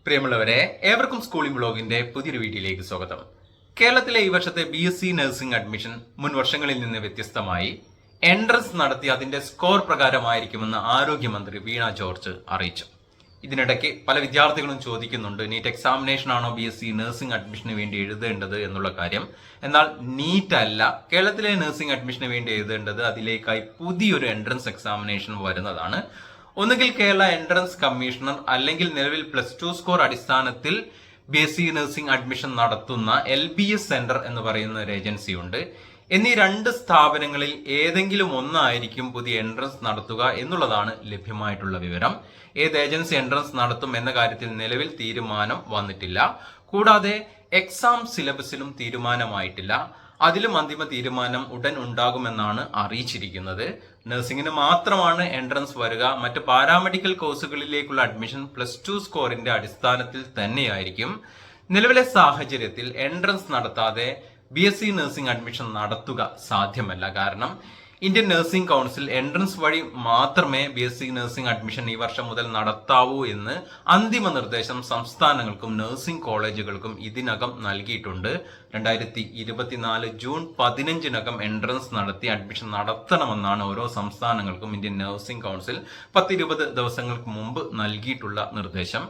പ്രിയമുള്ളവരെ, ഏവർക്കും സ്കൂളിംഗ് ബ്ലോഗിന്റെ പുതിയൊരു വീഡിയോയിലേക്ക് സ്വാഗതം. കേരളത്തിലെ ഈ വർഷത്തെ BSc നഴ്സിംഗ് അഡ്മിഷൻ മുൻ വർഷങ്ങളിൽ നിന്ന് വ്യത്യസ്തമായി എൻട്രൻസ് നടത്തി അതിന്റെ സ്കോർ പ്രകാരമായിരിക്കുമെന്ന് ആരോഗ്യമന്ത്രി വീണ ജോർജ് അറിയിച്ചു. ഇതിനിടയ്ക്ക് പല വിദ്യാർത്ഥികളും ചോദിക്കുന്നുണ്ട്, നീറ്റ് എക്സാമിനേഷൻ ആണോ BSc നഴ്സിംഗ് അഡ്മിഷന് വേണ്ടി എഴുതേണ്ടത് എന്നുള്ള കാര്യം. എന്നാൽ നീറ്റ് അല്ല, കേരളത്തിലെ നഴ്സിംഗ് അഡ്മിഷന് വേണ്ടി എഴുതേണ്ടത് അതിലേക്കായി പുതിയൊരു എൻട്രൻസ് എക്സാമിനേഷൻ വരുന്നതാണ്. ഒന്നുകിൽ കേരള എൻട്രൻസ് കമ്മീഷണർ അല്ലെങ്കിൽ നിലവിൽ +2 സ്കോർ അടിസ്ഥാനത്തിൽ BSc നഴ്സിംഗ് അഡ്മിഷൻ നടത്തുന്ന LBS സെന്റർ എന്ന് പറയുന്ന ഒരു ഏജൻസി ഉണ്ട്. എന്നീ രണ്ട് സ്ഥാപനങ്ങളിൽ ഏതെങ്കിലും ഒന്നായിരിക്കും പുതിയ എൻട്രൻസ് നടത്തുക എന്നുള്ളതാണ് ലഭ്യമായിട്ടുള്ള വിവരം. ഏത് ഏജൻസി എൻട്രൻസ് നടത്തും എന്ന കാര്യത്തിൽ നിലവിൽ തീരുമാനം വന്നിട്ടില്ല. കൂടാതെ എക്സാം സിലബസിലും തീരുമാനമായിട്ടില്ല. അതിലും അന്തിമ തീരുമാനം ഉടൻ ഉണ്ടാകുമെന്നാണ് അറിയിച്ചിരിക്കുന്നത്. നഴ്സിംഗിന് മാത്രമാണ് എൻട്രൻസ് വരിക. മറ്റ് പാരാമെഡിക്കൽ കോഴ്സുകളിലേക്കുള്ള അഡ്മിഷൻ +2 സ്കോറിന്റെ അടിസ്ഥാനത്തിൽ തന്നെയായിരിക്കും. നിലവിലെ സാഹചര്യത്തിൽ എൻട്രൻസ് നടത്താതെ BSc നഴ്സിംഗ് അഡ്മിഷൻ നടത്തുക സാധ്യമല്ല. കാരണം ഇന്ത്യൻ നഴ്സിംഗ് കൗൺസിൽ എൻട്രൻസ് വഴി മാത്രമേ BSc നഴ്സിംഗ് അഡ്മിഷൻ ഈ വർഷം മുതൽ നടത്താവൂ എന്ന് അന്തിമ നിർദ്ദേശം സംസ്ഥാനങ്ങൾക്കും നഴ്സിംഗ് കോളേജുകൾക്കും ഇതിനകം നൽകിയിട്ടുണ്ട്. 2024 ജൂൺ 15 എൻട്രൻസ് നടത്തി അഡ്മിഷൻ നടത്തണമെന്നാണ് ഓരോ സംസ്ഥാനങ്ങൾക്കും ഇന്ത്യൻ നഴ്സിംഗ് കൗൺസിൽ 10-20 ദിവസങ്ങൾക്ക് മുമ്പ് നൽകിയിട്ടുള്ള നിർദ്ദേശം.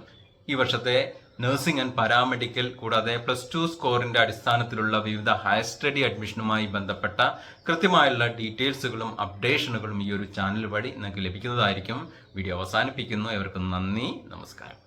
ഈ വർഷത്തെ നഴ്സിംഗ് ആൻഡ് പാരാമെഡിക്കൽ കൂടാതെ +2 സ്കോറിന്റെ അടിസ്ഥാനത്തിലുള്ള വിവിധ ഹയർ സ്റ്റഡി അഡ്മിഷനുമായി ബന്ധപ്പെട്ട കൃത്യമായുള്ള ഡീറ്റെയിൽസുകളും അപ്ഡേഷനുകളും ഈ ഒരു ചാനൽ വഴി നിങ്ങൾക്ക് ലഭിക്കുന്നതായിരിക്കും. വീഡിയോ അവസാനിപ്പിക്കുന്നു. എവർക്കും നന്ദി, നമസ്കാരം.